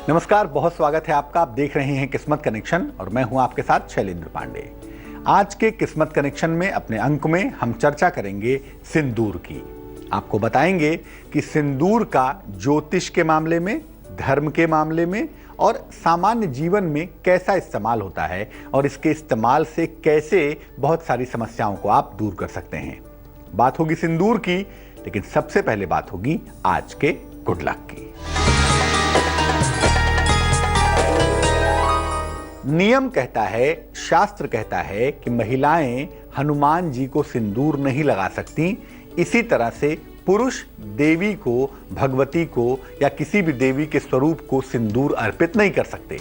नमस्कार, बहुत स्वागत है आपका। आप देख रहे हैं किस्मत कनेक्शन और मैं हूं आपके साथ शैलेंद्र पांडे। आज के किस्मत कनेक्शन में अपने अंक में हम चर्चा करेंगे सिंदूर की। आपको बताएंगे कि सिंदूर का ज्योतिष के मामले में, धर्म के मामले में और सामान्य जीवन में कैसा इस्तेमाल होता है और इसके इस्तेमाल से कैसे बहुत सारी समस्याओं को आप दूर कर सकते हैं। बात होगी सिंदूर की, लेकिन सबसे पहले बात होगी आज के गुड लक की। नियम कहता है, शास्त्र कहता है कि महिलाएं हनुमान जी को सिंदूर नहीं लगा सकती। इसी तरह से पुरुष देवी को, भगवती को या किसी भी देवी के स्वरूप को सिंदूर अर्पित नहीं कर सकते।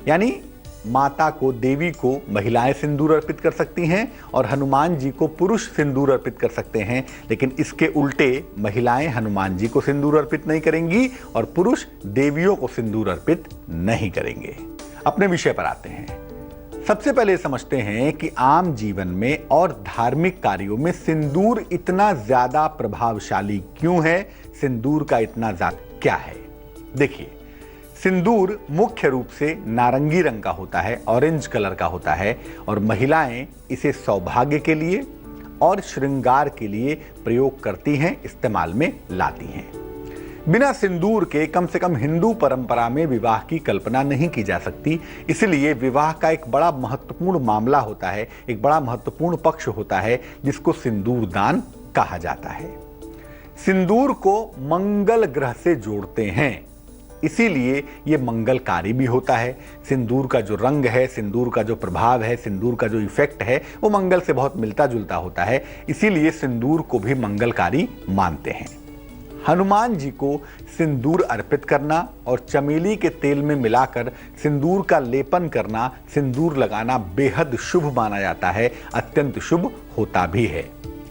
यानी माता को, देवी को महिलाएं सिंदूर अर्पित कर सकती हैं और हनुमान जी को पुरुष सिंदूर अर्पित कर सकते हैं। लेकिन इसके उल्टे महिलाएं हनुमान जी को सिंदूर अर्पित नहीं करेंगी और पुरुष देवियों को सिंदूर अर्पित नहीं करेंगे। अपने विषय पर आते हैं। सबसे पहले समझते हैं कि आम जीवन में और धार्मिक कार्यों में सिंदूर इतना ज्यादा प्रभावशाली क्यों है, सिंदूर का इतना ज्यादा क्या है। देखिए, सिंदूर मुख्य रूप से नारंगी रंग का होता है, ऑरेंज कलर का होता है और महिलाएं इसे सौभाग्य के लिए और श्रृंगार के लिए प्रयोग करती हैं, इस्तेमाल में लाती हैं। बिना सिंदूर के कम से कम हिंदू परंपरा में विवाह की कल्पना नहीं की जा सकती। इसलिए विवाह का एक बड़ा महत्वपूर्ण मामला होता है, एक बड़ा महत्वपूर्ण पक्ष होता है जिसको सिंदूर दान कहा जाता है। सिंदूर को मंगल ग्रह से जोड़ते हैं, इसीलिए यह मंगलकारी भी होता है। सिंदूर का जो रंग है, सिंदूर का जो प्रभाव है, सिंदूर का जो इफेक्ट है, वो मंगल से बहुत मिलता जुलता होता है। इसीलिए सिंदूर को भी मंगलकारी मानते हैं। हनुमान जी को सिंदूर अर्पित करना और चमेली के तेल में मिलाकर सिंदूर का लेपन करना, सिंदूर लगाना बेहद शुभ माना जाता है, अत्यंत शुभ होता भी है।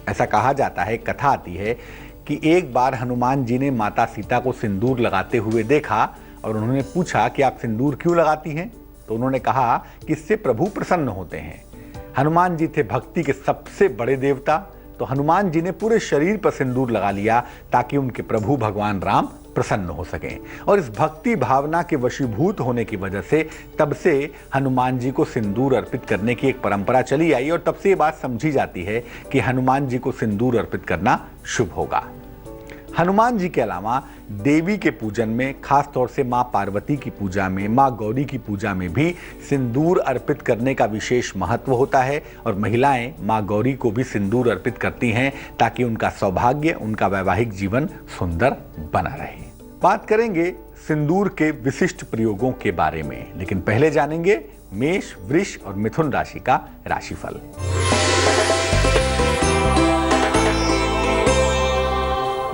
ऐसा कहा जाता है, कथा आती है कि एक बार हनुमान जी ने माता सीता को सिंदूर लगाते हुए देखा और उन्होंने पूछा कि आप सिंदूर क्यों लगाती हैं। तो उन्होंने कहा कि इससे प्रभु प्रसन्न होते हैं। हनुमान जी थे भक्ति के सबसे बड़े देवता, तो हनुमान जी ने पूरे शरीर पर सिंदूर लगा लिया ताकि उनके प्रभु भगवान राम प्रसन्न हो सकें। और इस भक्ति भावना के वशीभूत होने की वजह से तब से हनुमान जी को सिंदूर अर्पित करने की एक परंपरा चली आई और तब से ये बात समझी जाती है कि हनुमान जी को सिंदूर अर्पित करना शुभ होगा। हनुमान जी के अलावा देवी के पूजन में, खास तौर से माँ पार्वती की पूजा में, माँ गौरी की पूजा में भी सिंदूर अर्पित करने का विशेष महत्व होता है और महिलाएं माँ गौरी को भी सिंदूर अर्पित करती हैं ताकि उनका सौभाग्य, उनका वैवाहिक जीवन सुंदर बना रहे। बात करेंगे सिंदूर के विशिष्ट प्रयोगों के बारे में, लेकिन पहले जानेंगे मेष, वृष और मिथुन राशि का राशिफल।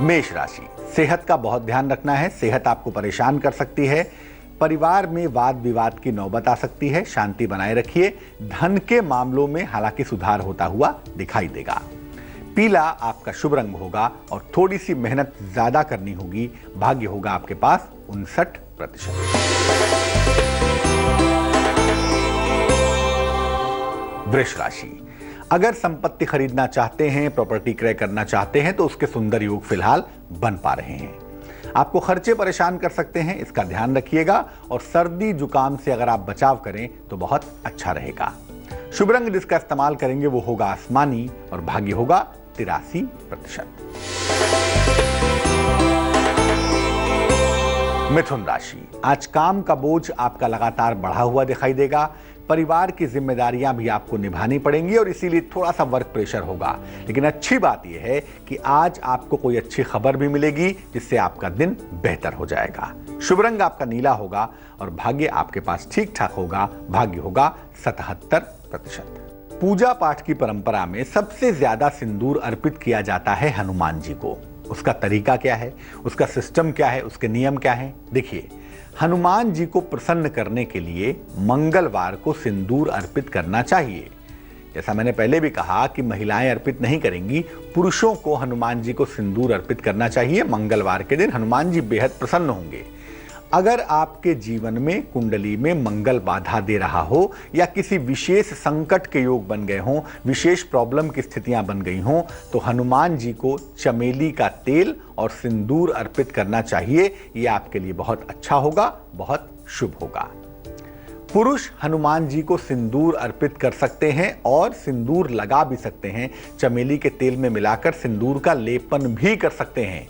मेष राशि, सेहत का बहुत ध्यान रखना है। सेहत आपको परेशान कर सकती है। परिवार में वाद विवाद की नौबत आ सकती है, शांति बनाए रखिए। धन के मामलों में हालांकि सुधार होता हुआ दिखाई देगा। पीला आपका शुभ रंग होगा और थोड़ी सी मेहनत ज्यादा करनी होगी। भाग्य होगा आपके पास 59%। वृष राशि, अगर संपत्ति खरीदना चाहते हैं, प्रॉपर्टी क्रय करना चाहते हैं तो उसके सुंदर योग फिलहाल बन पा रहे हैं। आपको खर्चे परेशान कर सकते हैं, इसका ध्यान रखिएगा और सर्दी जुकाम से अगर आप बचाव करें तो बहुत अच्छा रहेगा। शुभ रंग जिसका इस्तेमाल करेंगे वो होगा आसमानी और भाग्य होगा 83%। मिथुन राशि, आज काम का बोझ आपका लगातार बढ़ा हुआ दिखाई देगा। परिवार की जिम्मेदारियां भी आपको निभानी पड़ेंगी और इसीलिए थोड़ा सा वर्क प्रेशर होगा। लेकिन अच्छी बात यह है कि आज आपको कोई अच्छी खबर भी मिलेगी जिससे आपका दिन बेहतर हो जाएगा। शुभ रंग आपका नीला होगा और भाग्य आपके पास ठीक ठाक होगा। भाग्य होगा 77%। पूजा पाठ की परंपरा में सबसे ज्यादा सिंदूर अर्पित किया जाता है हनुमान जी को। उसका तरीका क्या है, उसका सिस्टम क्या है, उसके नियम क्या है? देखिए, हनुमान जी को प्रसन्न करने के लिए मंगलवार को सिंदूर अर्पित करना चाहिए। जैसा मैंने पहले भी कहा कि महिलाएं अर्पित नहीं करेंगी, पुरुषों को हनुमान जी को सिंदूर अर्पित करना चाहिए। मंगलवार के दिन हनुमान जी बेहद प्रसन्न होंगे। अगर आपके जीवन में कुंडली में मंगल बाधा दे रहा हो या किसी विशेष संकट के योग बन गए हों, विशेष प्रॉब्लम की स्थितियां बन गई हों, तो हनुमान जी को चमेली का तेल और सिंदूर अर्पित करना चाहिए। ये आपके लिए बहुत अच्छा होगा, बहुत शुभ होगा। पुरुष हनुमान जी को सिंदूर अर्पित कर सकते हैं और सिंदूर लगा भी सकते हैं, चमेली के तेल में मिलाकर सिंदूर का लेपन भी कर सकते हैं।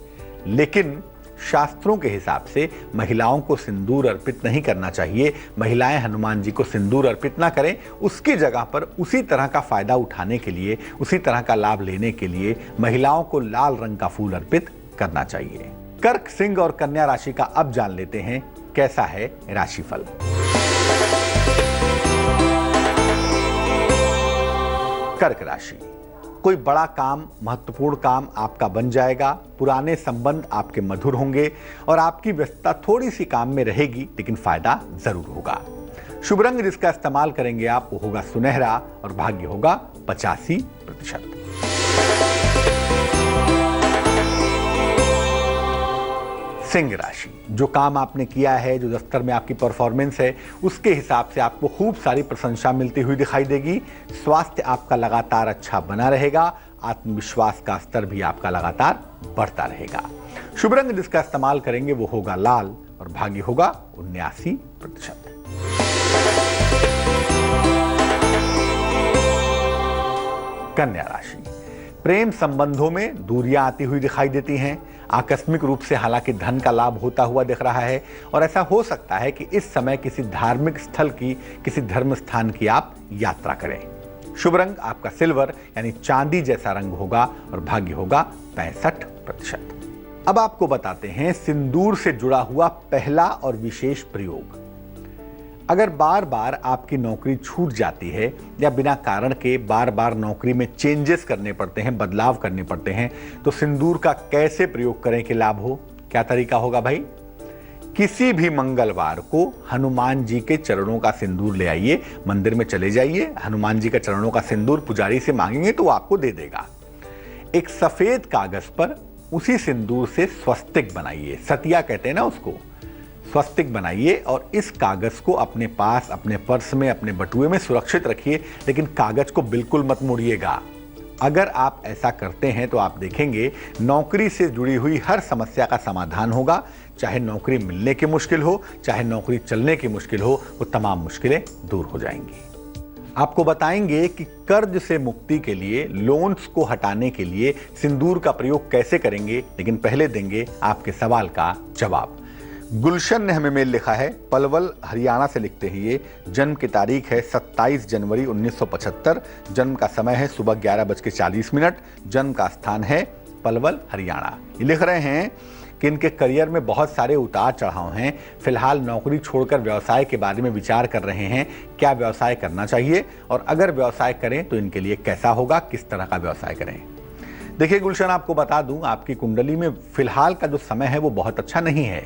लेकिन शास्त्रों के हिसाब से महिलाओं को सिंदूर अर्पित नहीं करना चाहिए। महिलाएं हनुमान जी को सिंदूर अर्पित ना करें, उसकी जगह पर उसी तरह का फायदा उठाने के लिए, उसी तरह का लाभ लेने के लिए महिलाओं को लाल रंग का फूल अर्पित करना चाहिए। कर्क, सिंह और कन्या राशि का अब जान लेते हैं कैसा है राशिफल। कर्क राशि, कोई बड़ा काम, महत्वपूर्ण काम आपका बन जाएगा। पुराने संबंध आपके मधुर होंगे और आपकी व्यस्तता थोड़ी सी काम में रहेगी, लेकिन फायदा जरूर होगा। शुभ रंग जिसका इस्तेमाल करेंगे आप वो होगा सुनहरा और भाग्य होगा 85%। सिंह राशि, जो काम आपने किया है, जो दफ्तर में आपकी परफॉर्मेंस है, उसके हिसाब से आपको खूब सारी प्रशंसा मिलती हुई दिखाई देगी। स्वास्थ्य आपका लगातार अच्छा बना रहेगा। आत्मविश्वास का स्तर भी आपका लगातार बढ़ता रहेगा। शुभ रंग जिसका इस्तेमाल करेंगे वो होगा लाल और भाग्य होगा 79%। कन्या राशि, प्रेम संबंधों में दूरियां आती हुई दिखाई देती हैं। आकस्मिक रूप से हालांकि धन का लाभ होता हुआ दिख रहा है और ऐसा हो सकता है कि इस समय किसी धार्मिक स्थल की, किसी धर्म स्थान की आप यात्रा करें। शुभ रंग आपका सिल्वर यानी चांदी जैसा रंग होगा और भाग्य होगा 65%। अब आपको बताते हैं सिंदूर से जुड़ा हुआ पहला और विशेष प्रयोग। अगर बार बार आपकी नौकरी छूट जाती है या बिना कारण के बार बार नौकरी में चेंजेस करने पड़ते हैं, बदलाव करने पड़ते हैं, तो सिंदूर का कैसे प्रयोग करें कि लाभ हो? क्या तरीका होगा भाई? किसी भी मंगलवार को हनुमान जी के चरणों का सिंदूर ले आइए, मंदिर में चले जाइए, हनुमान जी के चरणों का सिंदूर पुजारी से मांगेंगे तो वो आपको दे देगा। एक सफेद कागज पर उसी सिंदूर से स्वस्तिक बनाइए, सतिया कहते हैं ना उसको, स्वस्तिक बनाइए और इस कागज को अपने पास, अपने पर्स में, अपने बटुए में सुरक्षित रखिए, लेकिन कागज को बिल्कुल मत मोड़िएगा। अगर आप ऐसा करते हैं तो आप देखेंगे नौकरी से जुड़ी हुई हर समस्या का समाधान होगा। चाहे नौकरी मिलने की मुश्किल हो, चाहे नौकरी चलने की मुश्किल हो, वो तमाम मुश्किलें दूर हो जाएंगी। आपको बताएंगे कि कर्ज से मुक्ति के लिए, लोन्स को हटाने के लिए सिंदूर का प्रयोग कैसे करेंगे, लेकिन पहले देंगे आपके सवाल का जवाब। गुलशन ने हमें मेल लिखा है, पलवल हरियाणा से लिखते हैं ये। जन्म की तारीख है 27 जनवरी 1975। जन्म का समय है सुबह 11:40। जन्म का स्थान है पलवल हरियाणा। ये लिख रहे हैं कि इनके करियर में बहुत सारे उतार चढ़ाव हैं। फिलहाल नौकरी छोड़कर व्यवसाय के बारे में विचार कर रहे हैं। क्या व्यवसाय करना चाहिए और अगर व्यवसाय करें तो इनके लिए कैसा होगा, किस तरह का व्यवसाय करें? देखिए गुलशन, आपको बता दूं, आपकी कुंडली में फिलहाल का जो समय है वो बहुत अच्छा नहीं है।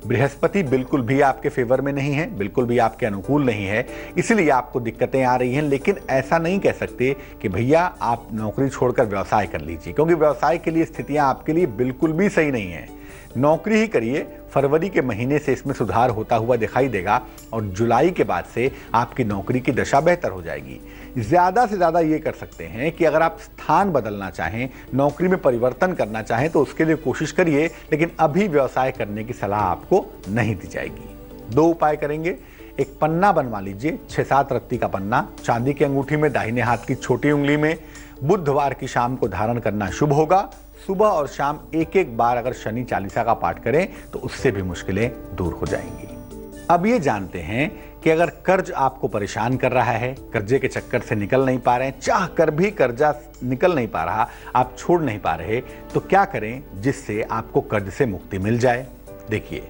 बृहस्पति बिल्कुल भी आपके फेवर में नहीं है, बिल्कुल भी आपके अनुकूल नहीं है, इसलिए आपको दिक्कतें आ रही हैं। लेकिन ऐसा नहीं कह सकते कि भैया आप नौकरी छोड़कर व्यवसाय कर लीजिए, क्योंकि व्यवसाय के लिए स्थितियां आपके लिए बिल्कुल भी सही नहीं है। नौकरी ही करिए। फरवरी के महीने से इसमें सुधार होता हुआ दिखाई देगा और जुलाई के बाद से आपकी नौकरी की दशा बेहतर हो जाएगी। ज़्यादा से ज़्यादा ये कर सकते हैं कि अगर आप स्थान बदलना चाहें, नौकरी में परिवर्तन करना चाहें तो उसके लिए कोशिश करिए, लेकिन अभी व्यवसाय करने की सलाह आपको नहीं दी जाएगी। 2 उपाय करेंगे। एक पन्ना बनवा लीजिए, 6-7 रत्ती का पन्ना, चांदी की अंगूठी में, दाहिने हाथ की छोटी उंगली में। बुधवार की शाम को धारण करना शुभ होगा। सुबह और शाम एक बार अगर शनि चालीसा का पाठ करें तो उससे भी मुश्किलें दूर हो जाएंगी। अब ये जानते हैं कि अगर कर्ज आपको परेशान कर रहा है, कर्जे के चक्कर से निकल नहीं पा रहे हैं, चाह कर भी कर्जा निकल नहीं पा रहा, आप छोड़ नहीं पा रहे, तो क्या करें जिससे आपको कर्ज से मुक्ति मिल जाए? देखिए,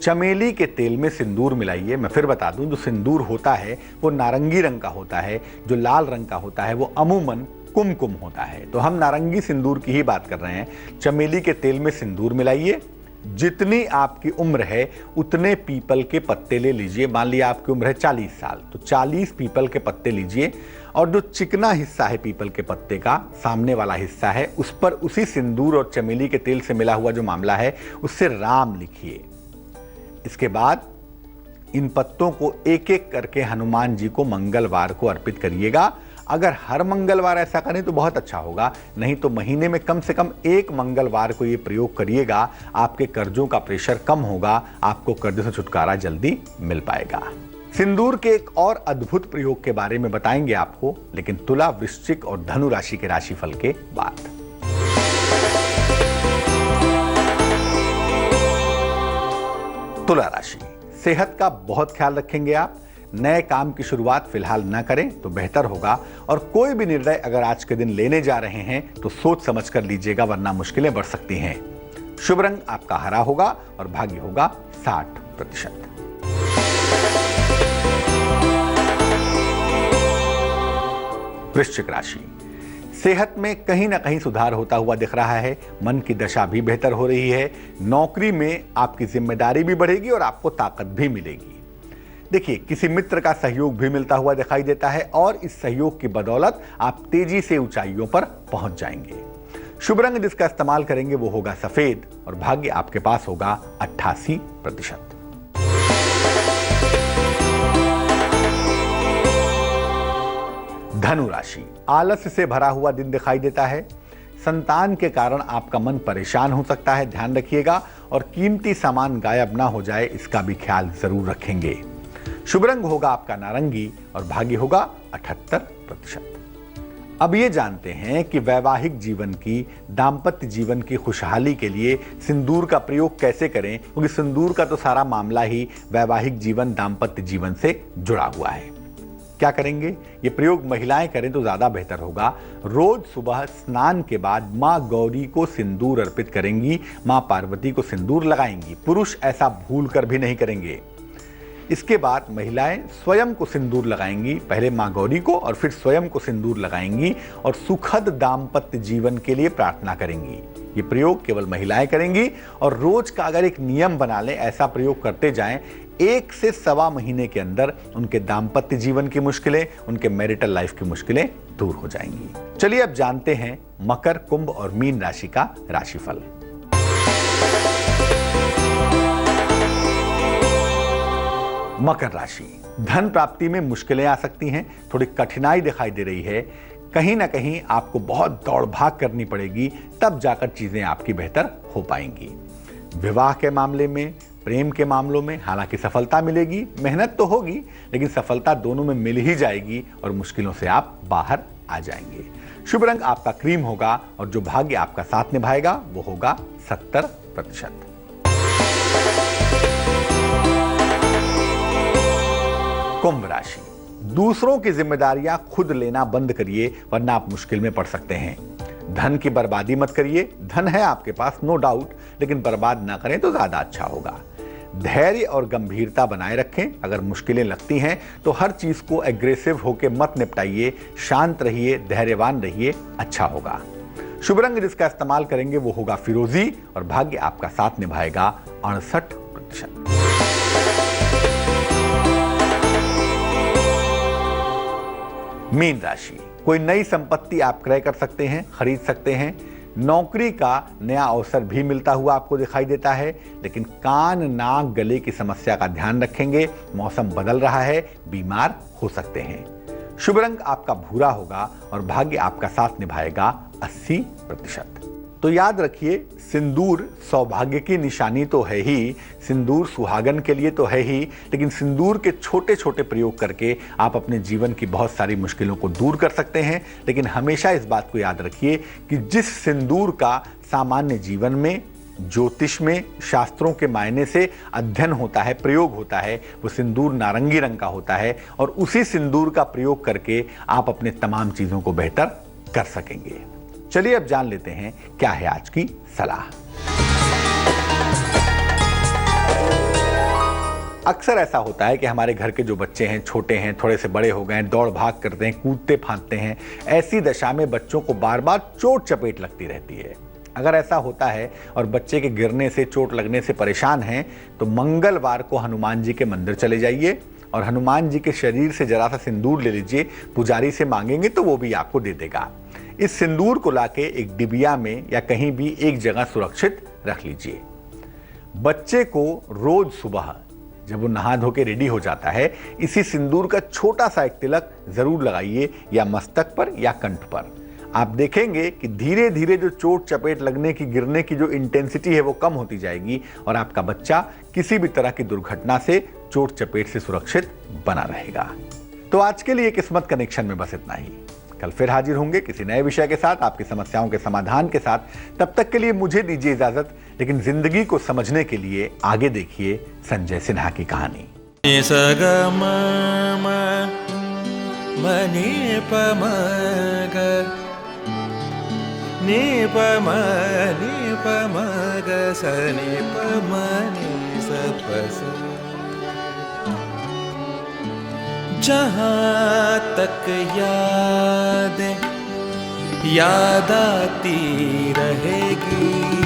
चमेली के तेल में सिंदूर मिलाइए। मैं फिर बता दूं, जो सिंदूर होता है वो नारंगी रंग का होता है, जो लाल रंग का होता है वो अमूमन कुमकुम होता है। तो हम नारंगी सिंदूर की ही बात कर रहे हैं। चमेली के तेल में सिंदूर मिलाइए। जितनी आपकी उम्र है उतने पीपल के पत्ते ले लीजिए। मान लिया आपकी उम्र है 40 साल, तो 40 पीपल के पत्ते लीजिए और जो चिकना हिस्सा है पीपल के पत्ते का, सामने वाला हिस्सा है, उस पर उसी सिंदूर और चमेली के तेल से मिला हुआ जो मामला है उससे राम लिखिए। इसके बाद इन पत्तों को एक एक करके हनुमान जी को मंगलवार को अर्पित करिएगा। अगर हर मंगलवार ऐसा करें तो बहुत अच्छा होगा, नहीं तो महीने में कम से कम एक मंगलवार को ये प्रयोग करिएगा। आपके कर्जों का प्रेशर कम होगा, आपको कर्ज से छुटकारा जल्दी मिल पाएगा। सिंदूर के एक और अद्भुत प्रयोग के बारे में बताएंगे आपको, लेकिन तुला, वृश्चिक और धनु राशि के राशिफल के बाद। तुला राशि, सेहत का बहुत ख्याल रखेंगे आप। नए काम की शुरुआत फिलहाल ना करें तो बेहतर होगा, और कोई भी निर्णय अगर आज के दिन लेने जा रहे हैं तो सोच समझ कर लीजिएगा, वरना मुश्किलें बढ़ सकती हैं। शुभ रंग आपका हरा होगा और भाग्य होगा 60%। वृश्चिक राशि, सेहत में कहीं ना कहीं सुधार होता हुआ दिख रहा है। मन की दशा भी बेहतर हो रही है। नौकरी में आपकी जिम्मेदारी भी बढ़ेगी और आपको ताकत भी मिलेगी। देखिए, किसी मित्र का सहयोग भी मिलता हुआ दिखाई देता है, और इस सहयोग की बदौलत आप तेजी से ऊंचाइयों पर पहुंच जाएंगे। शुभ रंग जिसका इस्तेमाल करेंगे वो होगा सफेद, और भाग्य आपके पास होगा 88%। धनु राशि, आलस्य से भरा हुआ दिन दिखाई देता है। संतान के कारण आपका मन परेशान हो सकता है, ध्यान रखिएगा, और कीमती सामान गायब ना हो जाए इसका भी ख्याल जरूर रखेंगे। शुभ रंग होगा आपका नारंगी, और भाग्य होगा 78%। अब ये जानते हैं कि वैवाहिक जीवन की, दाम्पत्य जीवन की खुशहाली के लिए सिंदूर का प्रयोग कैसे करें, क्योंकि सिंदूर का तो सारा मामला ही वैवाहिक जीवन, दाम्पत्य जीवन से जुड़ा हुआ है। क्या करेंगे? ये प्रयोग महिलाएं करें तो ज्यादा बेहतर होगा। रोज सुबह स्नान के बाद मां गौरी को सिंदूर अर्पित करेंगी, मां पार्वती को सिंदूर लगाएंगी। पुरुष ऐसा भूल कर भी नहीं करेंगे। इसके बाद महिलाएं स्वयं को सिंदूर लगाएंगी, पहले मां गौरी को और फिर स्वयं को सिंदूर लगाएंगी, और सुखद दाम्पत्य जीवन के लिए प्रार्थना करेंगी। ये प्रयोग केवल महिलाएं करेंगी, और रोज का अगर एक नियम बना लें, ऐसा प्रयोग करते जाएं, 1 से सवा महीने के अंदर उनके दाम्पत्य जीवन की मुश्किलें, उनके मैरिटल लाइफ की मुश्किलें दूर हो जाएंगी। चलिए अब जानते हैं मकर, कुंभ और मीन राशि का राशिफल। मकर राशि, धन प्राप्ति में मुश्किलें आ सकती हैं, थोड़ी कठिनाई दिखाई दे रही है। कहीं ना कहीं आपको बहुत दौड़ भाग करनी पड़ेगी, तब जाकर चीजें आपकी बेहतर हो पाएंगी। विवाह के मामले में, प्रेम के मामलों में हालांकि सफलता मिलेगी, मेहनत तो होगी, लेकिन सफलता दोनों में मिल ही जाएगी और मुश्किलों से आप बाहर आ जाएंगे। शुभ रंग आपका क्रीम होगा, और जो भाग्य आपका साथ निभाएगा वो होगा 70%। कुंभ राशि, दूसरों की जिम्मेदारियां खुद लेना बंद करिए, वरना आप मुश्किल में पड़ सकते हैं। धन की बर्बादी मत करिए। धन है आपके पास, नो डाउट, लेकिन बर्बाद ना करें तो ज्यादा अच्छा होगा। धैर्य और गंभीरता बनाए रखें। अगर मुश्किलें लगती हैं तो हर चीज को एग्रेसिव होकर मत निपटाइए, शांत रहिए, धैर्यवान रहिए, अच्छा होगा। शुभ रंग जिसका इस्तेमाल करेंगे वो होगा फिरोजी, और भाग्य आपका साथ निभाएगा 68%। मीन राशि, कोई नई संपत्ति आप क्रय कर सकते हैं, खरीद सकते हैं। नौकरी का नया अवसर भी मिलता हुआ आपको दिखाई देता है, लेकिन कान, नाक, गले की समस्या का ध्यान रखेंगे। मौसम बदल रहा है, बीमार हो सकते हैं। शुभ रंग आपका भूरा होगा, और भाग्य आपका साथ निभाएगा 80%। तो याद रखिए, सिंदूर सौभाग्य की निशानी तो है ही, सिंदूर सुहागन के लिए तो है ही, लेकिन सिंदूर के छोटे छोटे प्रयोग करके आप अपने जीवन की बहुत सारी मुश्किलों को दूर कर सकते हैं। लेकिन हमेशा इस बात को याद रखिए कि जिस सिंदूर का सामान्य जीवन में, ज्योतिष में, शास्त्रों के मायने से अध्ययन होता है, प्रयोग होता है, वो सिंदूर नारंगी रंग का होता है, और उसी सिंदूर का प्रयोग करके आप अपने तमाम चीजों को बेहतर कर सकेंगे। चलिए अब जान लेते हैं क्या है आज की सलाह। अक्सर ऐसा होता है कि हमारे घर के जो बच्चे हैं, छोटे हैं, थोड़े से बड़े हो गए हैं, दौड़ भाग करते हैं, कूदते फांदते हैं। ऐसी दशा में बच्चों को बार बार चोट चपेट लगती रहती है। अगर ऐसा होता है और बच्चे के गिरने से, चोट लगने से परेशान हैं, तो मंगलवार को हनुमान जी के मंदिर चले जाइए और हनुमान जी के शरीर से जरा सा सिंदूर ले लीजिए। पुजारी से मांगेंगे तो वो भी आपको दे देगा। इस सिंदूर को लाके एक डिबिया में या कहीं भी एक जगह सुरक्षित रख लीजिए। बच्चे को रोज सुबह जब वो नहा धो के रेडी हो जाता है, इसी सिंदूर का छोटा सा एक तिलक जरूर लगाइए, या मस्तक पर या कंठ पर। आप देखेंगे कि धीरे धीरे जो चोट चपेट लगने की, गिरने की जो इंटेंसिटी है वो कम होती जाएगी और आपका बच्चा किसी भी तरह की दुर्घटना से, चोट चपेट से सुरक्षित बना रहेगा। तो आज के लिए किस्मत कनेक्शन में बस इतना ही। कल फिर हाजिर होंगे किसी नए विषय के साथ, आपकी समस्याओं के समाधान के साथ। तब तक के लिए मुझे दीजिए इजाजत, लेकिन जिंदगी को समझने के लिए आगे देखिए संजय सिन्हा की कहानी। जहाँ तक याद आती रहेगी।